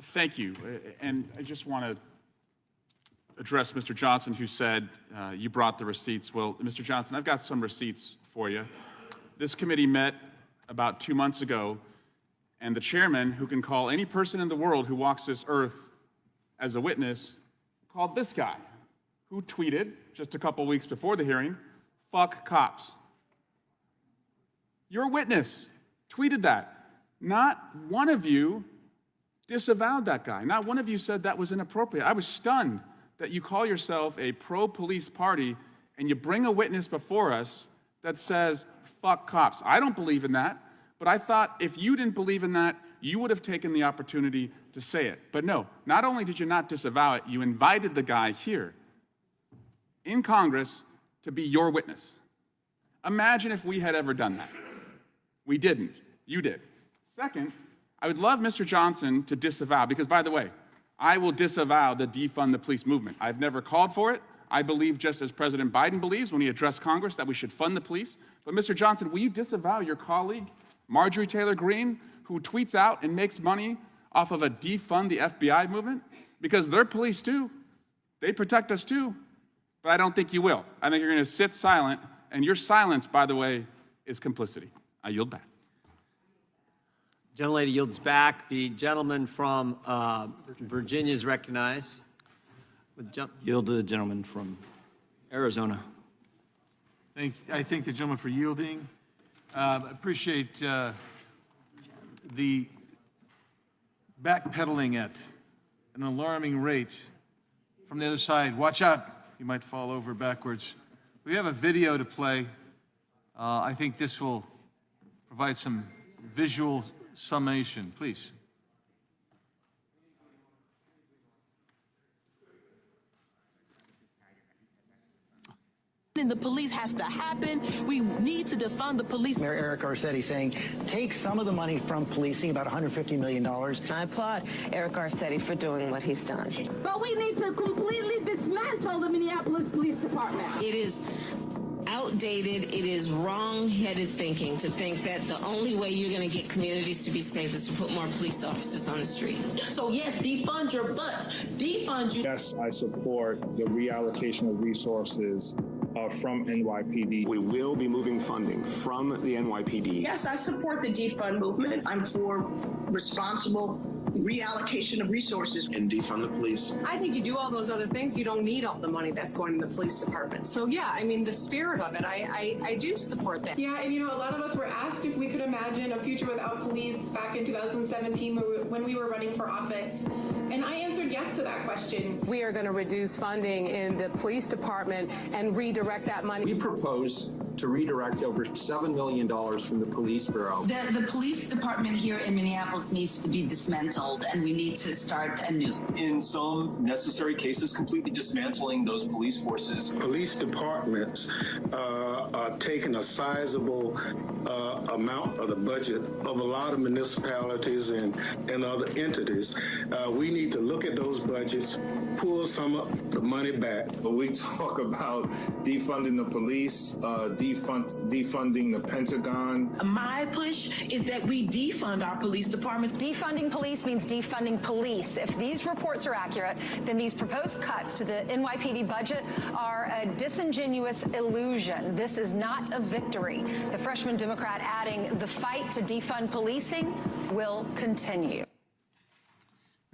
Thank you. And I just want to address Mr. Johnson, who said you brought the receipts. Well, Mr. Johnson, I've got some receipts for you. This committee met about 2 months ago, and the chairman, who can call any person in the world who walks this earth as a witness, called this guy, who tweeted just a couple weeks before the hearing, "Fuck cops." Your witness tweeted that. Not one of you disavowed that guy. Not one of you said that was inappropriate. I was stunned that you call yourself a pro-police party and you bring a witness before us that says, "Fuck cops." I don't believe in that, but I thought if you didn't believe in that, you would have taken the opportunity to say it. But no, not only did you not disavow it, you invited the guy here in Congress to be your witness. Imagine if we had ever done that. We didn't. You did. Second, I would love Mr. Johnson to disavow, because by the way, I will disavow the defund the police movement. I've never called for it. I believe, just as President Biden believes when he addressed Congress, that we should fund the police. But Mr. Johnson, will you disavow your colleague, Marjorie Taylor Greene, who tweets out and makes money off of a defund the FBI movement? Because they're police too. They protect us too. But I don't think you will. I think you're going to sit silent, and your silence, by the way, is complicity. I yield back. Gentlelady yields back. The gentleman from Virginia is recognized. Yield to the gentleman from Arizona. I thank the gentleman for yielding. Appreciate the backpedaling at an alarming rate from the other side. Watch out, you might fall over backwards. We have a video to play. I think this will provide some visual summation, please. The police has to happen. We need to defund the police. Mayor Eric Garcetti saying, take some of the money from policing, about $150 million. I applaud Eric Garcetti for doing what he's done. But we need to completely dismantle the Minneapolis Police Department. It is outdated, it is wrong-headed thinking to think that the only way you're going to get communities to be safe is to put more police officers on the street. So yes, defund your butts. Defund you. Yes, I support the reallocation of resources from NYPD. We will be moving funding from the NYPD. Yes, I support the defund movement. I'm for responsible reallocation of resources. And defund the police. I think you do all those other things, you don't need all the money that's going to the police department. So yeah, I mean, the spirit of it, I do support that. Yeah, and you know, a lot of us were asked if we could imagine a future without police back in 2017 when we were running for office. And I answered yes to that question. We are going to reduce funding in the police department and redirect that money. We propose to redirect over $7 million from the police bureau. The police department here in Minneapolis needs to be dismantled, and we need to start anew. In some necessary cases, completely dismantling those police forces. Police departments are taking a sizable amount of the budget of a lot of municipalities and other entities. We need to look at those budgets, pull some of the money back. But we talk about defunding the police, defunding the Pentagon. My push is that we defund our police departments. Defunding police means defunding police. If these reports are accurate, then these proposed cuts to the NYPD budget are a disingenuous illusion. This is not a victory. The freshman Democrat adding, the fight to defund policing will continue.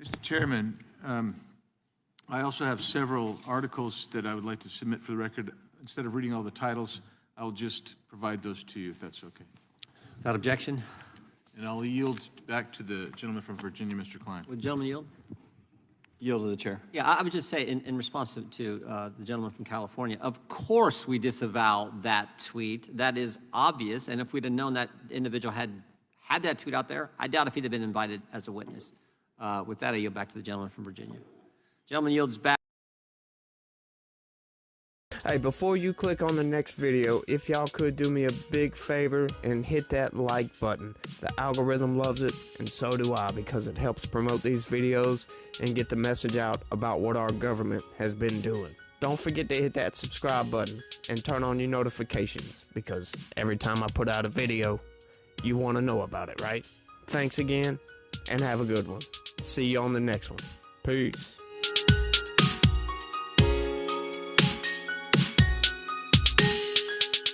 Mr. Chairman, I also have several articles that I would like to submit for the record. Instead of reading all the titles, I'll just provide those to you, if that's okay. Without objection. And I'll yield back to the gentleman from Virginia, Mr. Klein. Would the gentleman yield? Yield to the chair. Yeah, I would just say in response to the gentleman from California, of course we disavow that tweet. That is obvious. And if we'd have known that individual had that tweet out there, I doubt if he'd have been invited as a witness. With that, I yield back to the gentleman from Virginia. Gentleman yields back. Hey, before you click on the next video, if y'all could do me a big favor and hit that like button. The algorithm loves it, and so do I, because it helps promote these videos and get the message out about what our government has been doing. Don't forget to hit that subscribe button and turn on your notifications, because every time I put out a video, you want to know about it, right? Thanks again, and have a good one. See you on the next one. Peace.